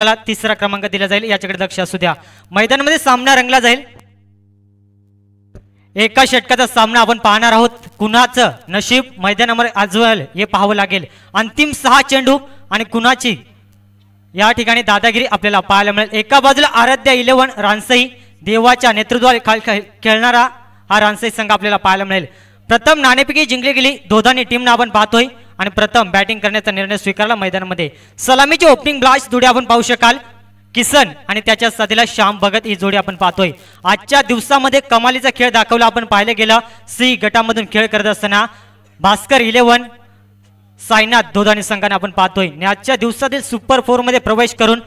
त्याला तिसरा क्रमांक दिला जाईल, याच्याकडे लक्ष असू द्या। मैदानामध्ये सामना रंगला जाईल। एका षटकाचा सामना आपण पाहणार आहोत। कुणाचं नशीब मैदानामध्ये आजवल हे पाहावं लागेल। अंतिम 6 चेंडू आणि कुणाची या ठिकाणी दादागिरी आपल्याला पाहायला मिळेल। एका बाजूला आराध्या 11 रानसई देवाच्या नेतृत्वाखाली खेळणारा हा रानसई संघ आपल्याला पाहायला मिळेल। प्रथम नाणेफेकी जिंकली गेली दोधानी टीमने आपण पाहतोय आणि प्रथम बॅटिंग करण्याचा निर्णय स्वीकारला मैदानामध्ये। सलामीची ओपनिंग ब्लास्ट जोडी आपण पाहू शकाल। किसन आणि त्याच्या साथीला श्याम भगत ही जोडी आपण पाहतोय। आजच्या दिवसामध्ये कमालीचा खेळ दाखवला आपण पाहिले गेलं। सी गटामधून खेळ करत असताना भास्कर 11 साईनाथ दोधानी संघाने आपण पाहतोय। आजच्या दिवसातील सुपर 4 मध्ये प्रवेश करून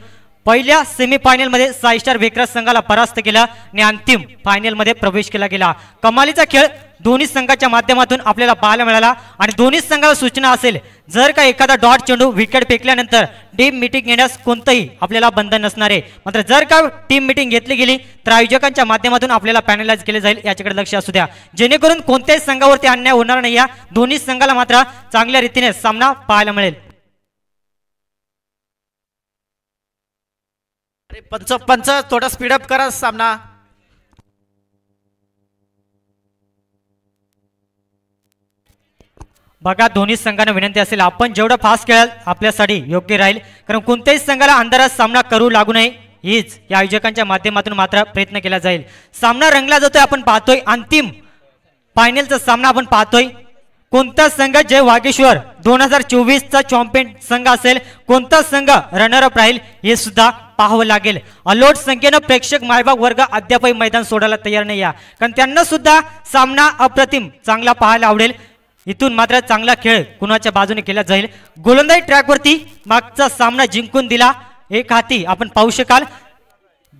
पहिल्या सेमीफायनल मध्ये साई स्टार वेकराज संघाला परास्त केला आणि अंतिम फायनल मध्ये प्रवेश केला गेला। कमालीचा खेळ दोन्ही संघाच्या माध्यमातून आपल्याला पाहायला मिळाला आणि दोन्ही संघाला सूचना असेल, जर का एखादा डॉट चेंडू विकेट फेकल्यानंतर टीम मीटिंग घेण्यास कोणतंही आपल्याला बंधन नसणार आहे। मात्र जर का टीम मीटिंग घेतली गेली तर आयोजकांच्या माध्यमातून आपल्याला पॅनलाइज केले जाईल, याच्याकडे लक्ष असू द्या, जेणेकरून कोणत्याही संघावरती अन्याय होणार नाही। या दोन्ही संघाला मात्र चांगल्या रीतीने सामना पाहायला मिळेल। पंच थोडा स्पीडअप करा सामना। बघा दोन्ही संघांना विनंती असेल, आपण जेवढं फास्ट खेळाल आपल्यासाठी योग्य राहील, कारण कोणत्याही संघाला अंधारात सामना करू लागू नये हीच या आयोजकांच्या माध्यमातून मात्र प्रयत्न केला जाईल। सामना रंगला जातोय, आपण पाहतोय अंतिम फायनलचा सामना आपण पाहतोय। कोणता संघ जय वागेश्वर 2024 चा चॅम्पियन संघ असेल, कोणता संघ रनर अप राहील हे सुद्धा पाहावं लागेल। अलोट संख्येनं प्रेक्षक मायबाग वर्ग अद्यापही मैदान सोडायला तयार नाही आहे, कारण त्यांना सुद्धा सामना अप्रतिम चांगला पाहायला आवडेल। इथून मात्र चांगला खेळ कुणाच्या बाजूने केला जाईल। गोलंदाजी ट्रॅकवरती मागचा सामना जिंकून दिला एक हाती आपण पाहू शकाल।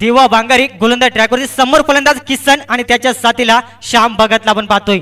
देवा बांगारी गोलंदाजी ट्रॅकवरती, समोर फलंदाज किसन आणि त्याच्या साथीला श्याम भगतला आपण पाहतोय।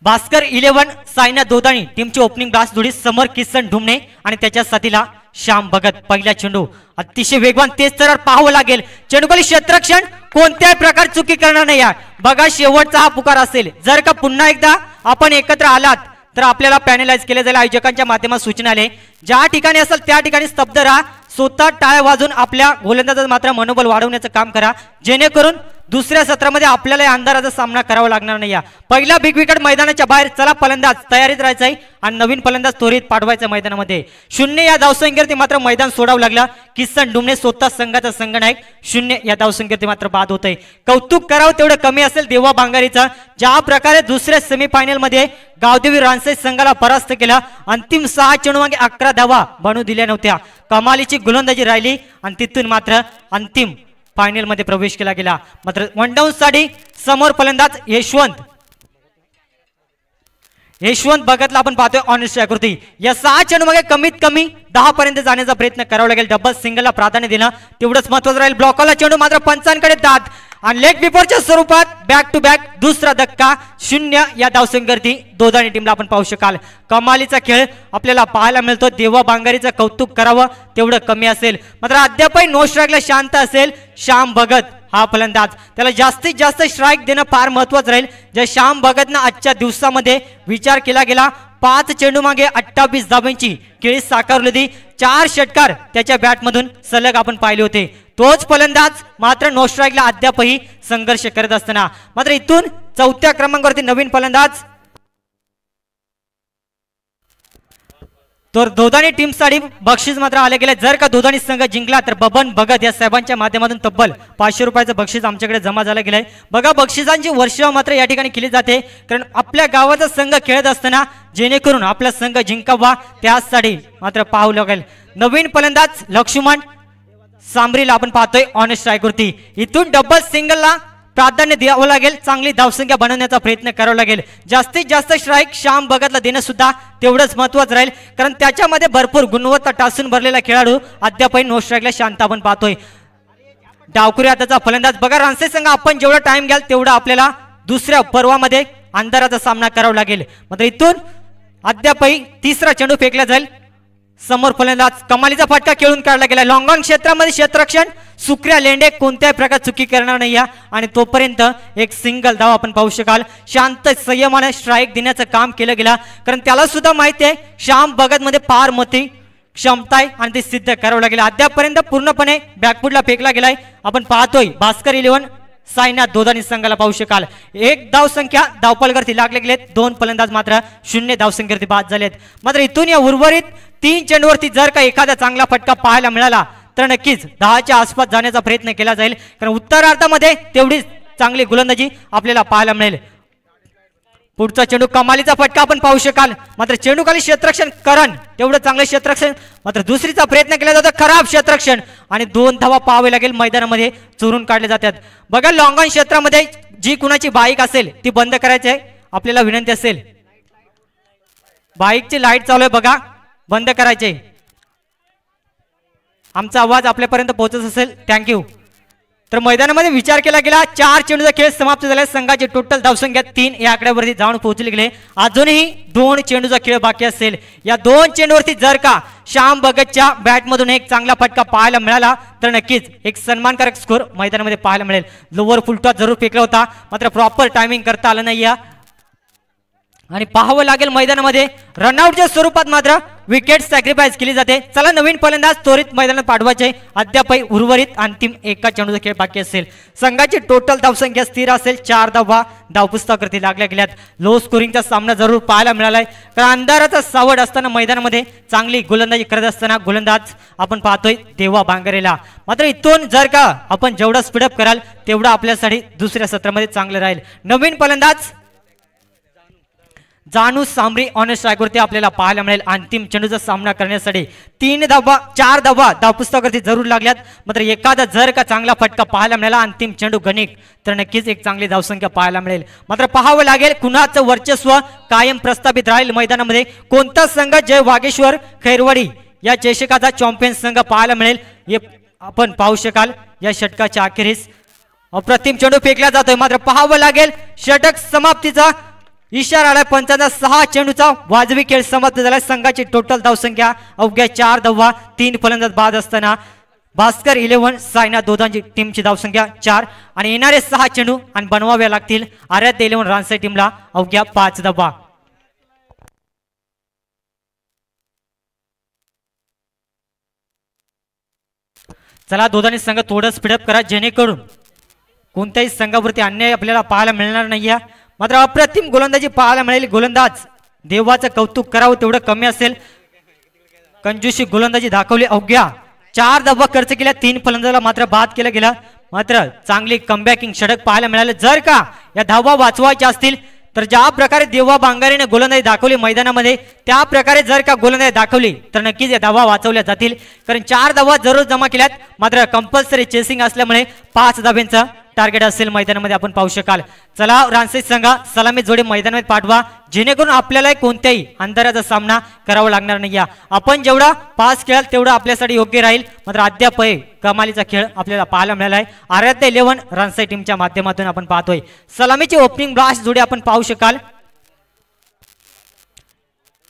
भास्कर 11 साईनाथ दोधानी टीमची ओपनिंग ब्लास्ट जोडी, समोर किसन ढुमणे आणि त्याच्या साथीला श्याम भगत। पहिला चेंडू अतिशय वेगवान तेज तर पाहावं लागेल। चेंडूखाली क्षेत्ररक्षण कोणत्याही प्रकार चुकी करणार नाही। बघा शेवटचा हा पुकार असेल, जर का पुन्हा एकदा आपण एकत्र आलात तर आपल्याला पॅनलाइज केले जाईल। आयोजकांच्या माध्यमातून सूचना आले, ज्या ठिकाणी असेल त्या ठिकाणी स्तब्ध राहा, स्वतः टाळ्या वाजून आपल्या गोलंदाजाचं मात्र मनोबल वाढवण्याचं काम करा, जेणेकरून दुसऱ्या सत्रामध्ये आपल्याला अंधाराचा सामना करावा लागणार नाही। पहिला बिग विकेट मैदानाच्या बाहेर, चला फलंदाज तयारीत राहायचं आहे आणि नवीन फलंदाज त्वरित पाठवायचा मैदानामध्ये। 0 या धावसंख्येवरती मात्र मैदान सोडावं लागलं। किसन डुमणे स्वतः संघाचा संघनायक 0 या धावसंख्येवरती मात्र बाद होतंय। कौतुक करावं तेवढं कमी असेल देवा बांगारीचं, ज्या प्रकारे दुसऱ्या सेमीफायनल मध्ये गावदेवी रानसई संघाला परास्त केला। अंतिम 6 चेंडूमागे 11 धावा बनू दिल्या नव्हत्या। कमालीची गोलंदाजी राहिली आणि तिथून मात्र अंतिम फायनल मध्ये प्रवेश केला गेला। मात्र वन डाऊन साठी समोर फलंदाज यशवंत भगतला आपण पाहतोय ऑनेस्ट आकृती। या 6 चेंडू मागे कमीत कमी 10 पर्यंत जाण्याचा प्रयत्न करावा लागेल। डबल सिंगलला प्राधान्य देणं तेवढंच महत्त्वाचं राहील। ब्लॉकला चेंडू मात्र पंचांकडे दाद आणि लेग बिफोरच्या स्वरूपात बॅक टू बॅक दुसरा धक्का। 0 या धावसंख्येवरती दोधानी टीमला आपण पाहू शकाल। कमालीचा खेळ आपल्याला पाहायला मिळतो। देवा बांगारीचं कौतुक करावं तेवढं कमी असेल। मात्र अद्यापही नो स्ट्राईकला शांत असेल श्याम भगत हा फलंदाज, त्याला जास्तीत जास्त स्ट्राईक देणं फार महत्त्वाचं राहील। ज्या श्याम भगतनं आजच्या दिवसामध्ये विचार केला गेला, 5 चेंडू मागे 28 धावांची केळी साकारली होती। 4 षटकार त्याच्या बॅटमधून सलग आपण पाहिले होते। तोच फलंदाज मात्र नो स्ट्राईकला अद्यापही संघर्ष करत असताना मात्र इथून 4थ्या क्रमांकावरती नवीन फलंदाज तर दोधानी टीमसाठी बक्षीस मात्र आले गेले। जर का दोधानी संघ जिंकला तर बबन भगत या साहेबांच्या माध्यमातून तब्बल 500 रुपयाचं बक्षीस आमच्याकडे जमा झालं गेलंय। बघा बक्षिसांची वर्षा मात्र या ठिकाणी केली जाते, कारण आपल्या गावाचा संघ खेळत असताना जेणेकरून आपला संघ जिंकावा त्यासाठी मात्र पाहावं लागेल। नवीन फलंदाज लक्ष्मण सांबरीला आपण पाहतोय ऑनेस्ट स्ट्राईकवरती। इथून डबल सिंगलला प्राधान्य द्यावं लागेल, चांगली धावसंख्या बनवण्याचा प्रयत्न करावा लागेल। जास्तीत जास्त स्ट्राईक श्याम भगतला देणं सुद्धा तेवढंच महत्त्वाचं राहील, कारण त्याच्यामध्ये भरपूर गुणवत्ता टासून भरलेला खेळाडू अद्यापही नो स्ट्राईकला शांत आपण पाहतोय। डावखुरी हाताचा फलंदाज, बघा रानसई संघ आपण जेवढा टाइम घ्याल तेवढा आपल्याला दुसऱ्या पर्वामध्ये अंधाराचा सामना करावा लागेल। मात्र इथून अद्यापही तिसरा चेंडू फेकला जाईल। समोर फलंदाज कमालीचा फटका खेळून काढला गेला। लॉंग ऑन क्षेत्रामध्ये क्षेत्ररक्षण सुक्रिया लेंडे कोणत्याही प्रकार चुकी करणार नाही आणि तोपर्यंत एक सिंगल धाव आपण पाहू शकाल। शांत संयमाने स्ट्राईक देण्याचं काम केलं गेलं, कारण त्याला सुद्धा माहिती आहे श्याम भगत मध्ये फार मोठी क्षमता आहे आणि ते सिद्ध करावं लागेल. अद्यापर्यंत पूर्णपणे बॅकफुटला फेकला गेलाय. आपण पाहतोय भास्कर 11 सायनाथ दोदानी संघाला पाहू शकाल. 1 धावसंख्या धावपलवरती लागले गेलेत. 2 फलंदाज मात्र 0 धावसंख्येवरती बाद झालेत. मात्र इथून या उर्वरित 3 चेंडूवरती जर का एखादा चांगला फटका पाहायला मिळाला तर नक्कीच 10च्या आसपास जाण्याचा प्रयत्न केला जाईल. कारण उत्तरार्धामध्ये तेवढीच चांगली गोलंदाजी आपल्याला पाहायला मिळेल. पुढचा चेंडू कमालीचा फटका आपण पाहू शकाल. मात्र चेंडू खाली क्षेत्ररक्षण करण तेवढं चांगलं क्षेत्ररक्षण. मात्र दुसरीचा प्रयत्न केला जातो खराब क्षेत्ररक्षण आणि 2 धावा पाहावे लागेल. मैदानामध्ये चोरून काढले जातात. बघा लॉंग ऑन क्षेत्रामध्ये जी कुणाची बाईक असेल ती बंद करायची आहे. आपल्याला विनंती असेल बाईकची लाईट चालू आहे बघा, बंद करायचे. आमचा आवाज आपल्यापर्यंत पोहोचत असेल थँक्यू. तर मैदानामध्ये विचार केला गेला 4 चेंडूचा खेळ समाप्त झाला. संघाची टोटल धावसंख्या 3 या आकड्यावरती जाऊन पोहोचले गेले. अजूनही 2 चेंडूचा खेळ बाकी असेल. या 2 चेंडूवरती जर का श्याम भगतच्या बॅटमधून एक चांगला फटका पाहायला मिळाला तर नक्कीच एक सन्मानकारक स्कोर मैदानामध्ये पाहायला मिळेल. लोवर फुलटॉस जरूर फेकला होता मात्र प्रॉपर टायमिंग करता आलं नाही आणि पाहावं लागेल मैदानामध्ये रनआउटच्या स्वरूपात मात्र विकेट सॅक्रिफाईस केली जाते. चला नवीन फलंदाज त्वरित मैदानात पाठवायचे. अद्यापही उर्वरित अंतिम एका चेंडूचा खेळ बाकी असेल. संघाची टोटल धावसंख्या स्थिर असेल. 4 धावा धावपुस्तकावरती लागल्या गेल्यात. लो स्कोरिंगचा सामना जरूर पाहायला मिळालाय. कारण अंधाराचा सावड असताना मैदानामध्ये चांगली गोलंदाजी करत असताना गोलंदाज आपण पाहतोय देवा बांगरेला. मात्र इथून जर का आपण जेवढा स्पीडअप कराल तेवढा आपल्यासाठी दुसऱ्या सत्रामध्ये चांगलं राहील. नवीन फलंदाज जानू सांबरी ऑन स्ट्राईकवरती आपल्याला पाहायला मिळेल. अंतिम चेंडूचा सामना करण्यासाठी 4 धावा धावपुस्तकावरती जरूर लागल्यात. मात्र एखादा जर का चांगला फटका पाहायला मिळाला अंतिम चेंडू गणिक तर नक्कीच एक चांगली धावसंख्या पाहायला मिळेल. मात्र पाहावं लागेल कुणाचं वर्चस्व कायम प्रस्थापित राहील मैदानामध्ये. कोणता संघ जय वागेश्वर खैरवाडी या चषकाचा चॅम्पियन संघ पाहायला मिळेल हे आपण पाहू शकाल. या षटकाच्या अखेरीस अप्रतिम चेंडू फेकला जातोय. मात्र पाहावं लागेल षटक समाप्तीचा इशारा आलाय. पंचांचा 6 चेंडूचा वाजवी खेळ समाप्त झाला. संघाची टोटल धावसंख्या अवघ्या 4 धावा 3 फलंदाज बाद असताना भास्कर 11 सायनाथ दोदांची टीमची धावसंख्या 4 आणि येणारे 6 चेंडू आणि बनवाव्या लागतील आराध्य 11 रानसाई टीमला अवघ्या 5 धावा. चला दोदांनी संघ थोडं स्पीडअप करा जेणेकरून कोणत्याही संघावरती अन्याय आपल्याला पाहायला मिळणार नाहीये. मात्र अप्रतिम गोलंदाजी पाहायला मिळेल. गोलंदाज देवाचं कौतुक करावं तेवढं कमी असेल. कंजूशी गोलंदाजी दाखवली. अवघ्या 4 धावा खर्च केल्या. 3 फलंदाजाला मात्र बाद केलं गेलं. मात्र चांगली कमबॅकिंग षटक पाहायला मिळालं. जर का या धावा वाचवायच्या असतील तर ज्या प्रकारे देवा बांगारेने गोलंदाजी दाखवली मैदानामध्ये त्या प्रकारे जर का गोलंदाजी दाखवली तर नक्कीच या धावा वाचवल्या जातील. कारण 4 धावा जरूर जमा केल्यात. मात्र कंपल्सरी चेसिंग असल्यामुळे 5 धाब्यांचा टार्गेट असेल मैदानामध्ये आपण पाहू शकाल. चला रानसाई संघा सलामी जोडी मैदानामध्ये पाठवा जेणेकरून आपल्याला कोणत्याही अंतराचा सामना करावा लागणार नाही. आपण जेवढा पास खेळाल तेवढा आपल्यासाठी योग्य राहील. मात्र अद्याप कमालीचा खेळ आपल्याला पाहायला मिळाला आहे. आराध्य 11 रानसाई टीमच्या माध्यमातून आपण पाहतोय. सलामीची ओपनिंग ब्लास्ट जोडी आपण पाहू शकाल.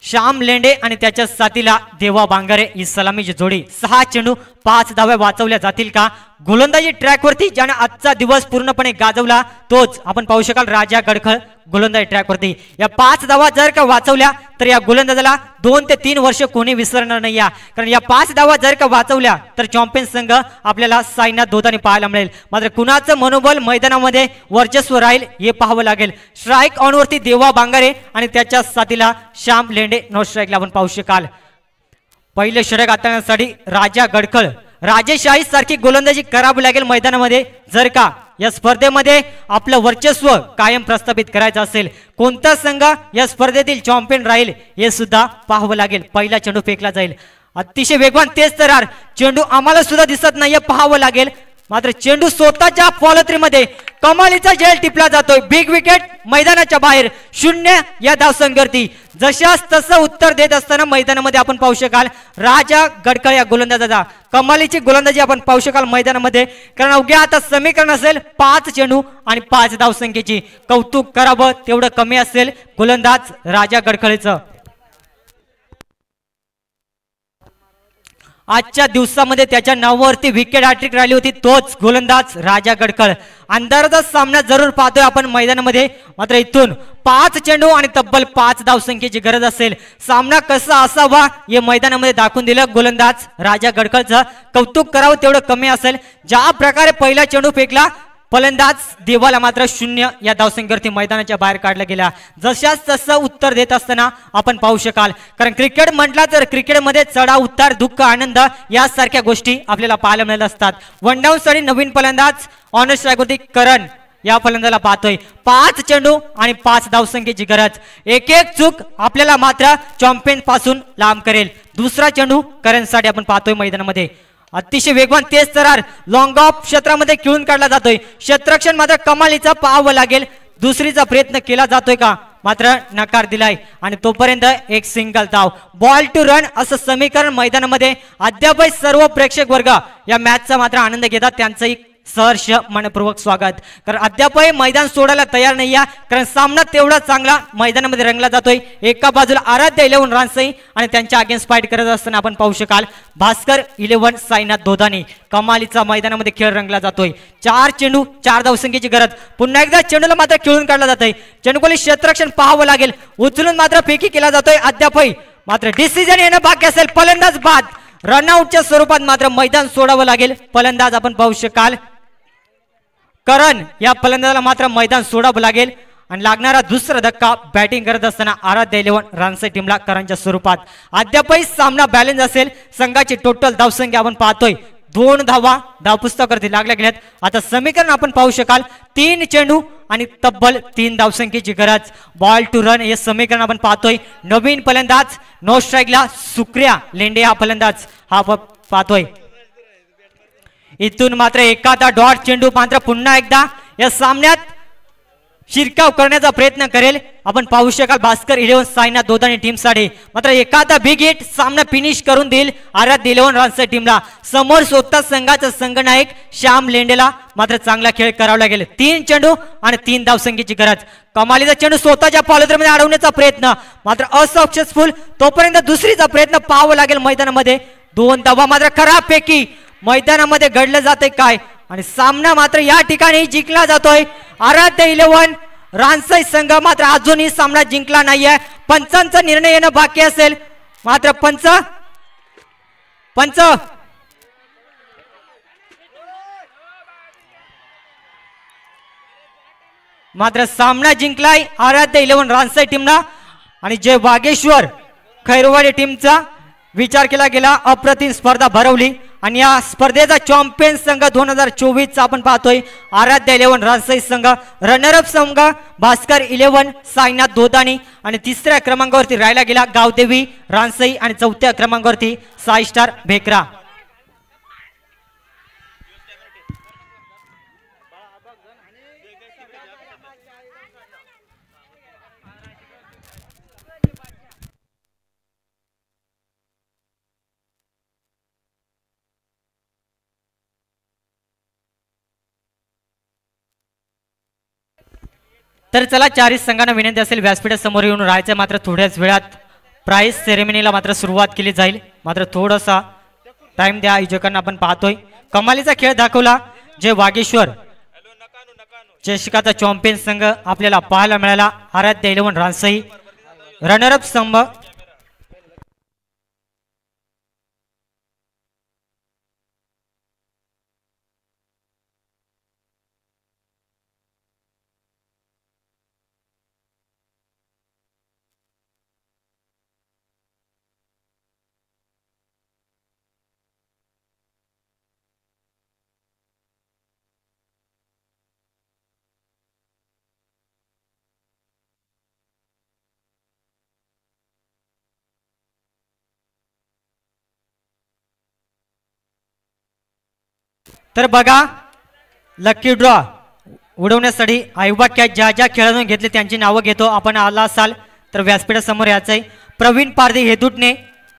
श्याम लेंडे आणि त्याच्या साथीला देवा बांगारे ही सलामीची जोडी. 6 चेंडू 5 धाव्या वाचवल्या जातील का? गोलंदाजी ट्रॅकवरती ज्याने आजचा दिवस पूर्णपणे गाजवला तोच आपण पाहू शकाल राजा गडखळ गोलंदाजी ट्रॅकवरती. या 5 धावा जर का वाचवल्या तर या गोलंदाजाला 2 ते 3 वर्ष कोणी विसरणार नाही. कारण या 5 धावा जर का वाचवल्या तर चॅम्पियन संघ आपल्याला सायनाथ दोदानी पाहायला मिळेल. मात्र कुणाचं मनोबल मैदानामध्ये वर्चस्व राहील हे पाहावं लागेल. स्ट्राईक ऑन वरती देवा बांगारे आणि त्याच्या साथीला श्याम लेंडे नो स्ट्राईकला आपण पाहू शकाल. पहिले षटक हाताळण्यासाठी राजा गडखळ राजेशाही सारखी गोलंदाजी करावी लागेल मैदानामध्ये जर का या स्पर्धेमध्ये आपलं वर्चस्व कायम प्रस्थापित करायचं असेल. कोणता संघ या स्पर्धेतील चॅम्पियन राहील हे सुद्धा पाहावं लागेल. पहिला चेंडू फेकला जाईल. अतिशय वेगवान तेज तरार चेंडू आम्हाला सुद्धा दिसत नाहीये पाहावं लागेल. मात्र चेंडू स्वतःच्या फॉलोथ्रीमध्ये कमालीचा झेल टिपला जातोय. बिग विकेट मैदानाच्या बाहेर 0 या धावसंख्येवरती. जशास तसं उत्तर देत असताना मैदानामध्ये आपण पाहू शकाल राजा गडखळ या गोलंदाजाचा कमालीची गोलंदाजी आपण पाहू शकाल मैदानामध्ये. कारण अवघ्या आता समीकरण असेल 5 चेंडू आणि 5 धावसंख्येची. कौतुक करावं तेवढं कमी असेल गोलंदाज राजा गडखळेचं. आजच्या दिवसामध्ये त्याच्या नावावरती विकेट हॅट्रिक राहिली होती, तोच गोलंदाज राजा गडकळ. अंधाराचा सामना जरूर पाहतोय आपण मैदानामध्ये, मात्र इथून 5 चेंडू आणि तब्बल 5 धावसंख्येची गरज असेल. सामना कसा असावा हे मैदानामध्ये दाखवून दिलं गोलंदाज राजा गडकळचं. कौतुक करावं तेवढं कमी असेल. ज्या प्रकारे पहिला चेंडू फेकला, फलंदाज देवाला मात्र 0 या धावसंख्येवरती मैदानाच्या बाहेर काढला गेला. जशाच तसं उत्तर देत असताना आपण पाहू शकाल, कारण क्रिकेट म्हटला तर क्रिकेटमध्ये चढाव उतार, दुःख आनंद यासारख्या गोष्टी आपल्याला पाहायला मिळत असतात. वन डाऊन साठी नवीन फलंदाज ऑन स्ट्राईकवरती करण या फलंदाजाला पाहतोय. 5 चेंडू आणि 5 धावसंख्येची गरज. एक एक चूक आपल्याला मात्र चॅम्पियन पासून लांब करेल. दुसरा चेंडू करणसाठी आपण पाहतोय मैदानामध्ये. अतिशय वेगवान तेज तरार लॉंग ऑफ क्षेत्रामध्ये खेळून काढला जातोय. क्षेत्ररक्षण मात्र कमालीचा पाहावं लागेल. दुसरीचा प्रयत्न केला जातोय का, मात्र नकार दिलाय आणि तोपर्यंत एक सिंगल धाव. बॉल टू रन असं समीकरण मैदानामध्ये अद्यापही सर्व प्रेक्षक वर्ग या मॅचचा मात्र आनंद घेतात. त्यांचंही सहर्ष मनपूर्वक स्वागत. कारण अद्यापही मैदान सोडायला तयार नाही आहे, कारण सामना तेवढा चांगला मैदानामध्ये रंगला जातोय. एका बाजूला आराध्य 11 रानसई आणि त्यांच्या अगेन्स्ट फाईट करत असताना आपण पाहू शकाल भास्कर 11 साईनाथ दोधानी. कमालीचा मैदानामध्ये खेळ रंगला जातोय. 4 चेंडू 4 धावसंख्येची गरज. पुन्हा एकदा चेंडूला मात्र खेळून काढला जातोय. चेंडूकोली क्षेत्ररक्षण पाहावं लागेल. उचलून मात्र फेकी केला जातोय. अद्यापही मात्र डिसिजन येणं बाकी असेल. फलंदाज बाद. रनआउटच्या स्वरूपात मात्र मैदान सोडावं लागेल. फलंदाज आपण पाहू शकाल करण या फलंदाजाला मात्र मैदान सोडावं लागेल आणि लागणारा दुसरा धक्का बॅटिंग करत असताना आराध्य 11 रानसई टीमला करणच्या स्वरूपात. अद्यापही सामना बॅलन्स असेल. संघाची टोटल धावसंख्या आपण पाहतोय 2 धावा धावपुस्तकावरती लागल्या गेल्यात. आता समीकरण आपण पाहू शकाल 3 चेंडू आणि तब्बल 3 धावसंख्येची गरज. बॉल टू रन हे समीकरण आपण पाहतोय. नवीन फलंदाज नो स्ट्राईकला सुक्रिया लेंडे हा फलंदाज हा पाहतोय. इथून मात्र एखादा डॉट चेंडू मात्र पुन्हा एकदा या सामन्यात शिरकाव करण्याचा प्रयत्न करेल. आपण पाहू शकाल भास्कर 11 साईनाथ दोधानी टीमसाठी मात्र एखादा बिग हिट सामना फिनिश करून देईल आराध्य 11 रानसई टीमला. समोर स्वतः संघाचा संघनायक श्याम लेंडेला मात्र चांगला खेळ करावा लागेल. 3 चेंडू आणि 3 धावसंख्येची गरज. कमालीचा चेंडू स्वतःच्या पॉलिथ्रीमध्ये अडवण्याचा प्रयत्न मात्र असक्सेसफुल. तोपर्यंत दुसरीचा प्रयत्न पाहावा लागेल मैदानामध्ये. 2 धावा मात्र खराबपैकी मैदानामध्ये घडलं जाते काय आणि सामना मात्र या ठिकाणी जिंकला जातोय. आराध्य 11 रानसई संघ मात्र अजूनही सामना जिंकला नाहीये. पंचांचा निर्णय येणं बाकी असेल. मात्र पंच मात्र सामना जिंकलाय आराध्य 11 रानसई टीमला आणि जय वागेश्वर खैरवाडी टीमचा विचार केला गेला. अप्रतिम स्पर्धा भरवली आणि या स्पर्धेचा चॅम्पियन संघ 2024 आपण पाहतोय आराध्य 11 रानसई संघ. रनरअप संघ भास्कर 11 साईनाथ दोधानी आणि 3ऱ्या क्रमांकावरती राहिला गेला गावदेवी रानसई आणि 4थ्या क्रमांकावरती साई स्टार भेकरा. तर चला 4 संघांना विनंती असेल व्यासपीठासमोर येऊन राहायचं. मात्र थोड्याच वेळात प्राइज सेरेमनीला मात्र सुरुवात केली जाईल. मात्र थोडासा टाइम द्या आयोजकांना. आपण पाहतोय कमालीचा खेळ दाखवला जय वागेश्वर चषकाचा चॅम्पियन संघ आपल्याला पाहायला मिळाला आराध्य 11 रानसई. रनरअप संघ तर बघा लकी ड्रॉ उडवण्यासाठी आयोगात ज्या ज्या खेळाडूंनी घेतले त्यांची नावं घेतो. आपण आला असाल तर व्यासपीठासमोर यायचंय. प्रवीण पारधी हेदुटणे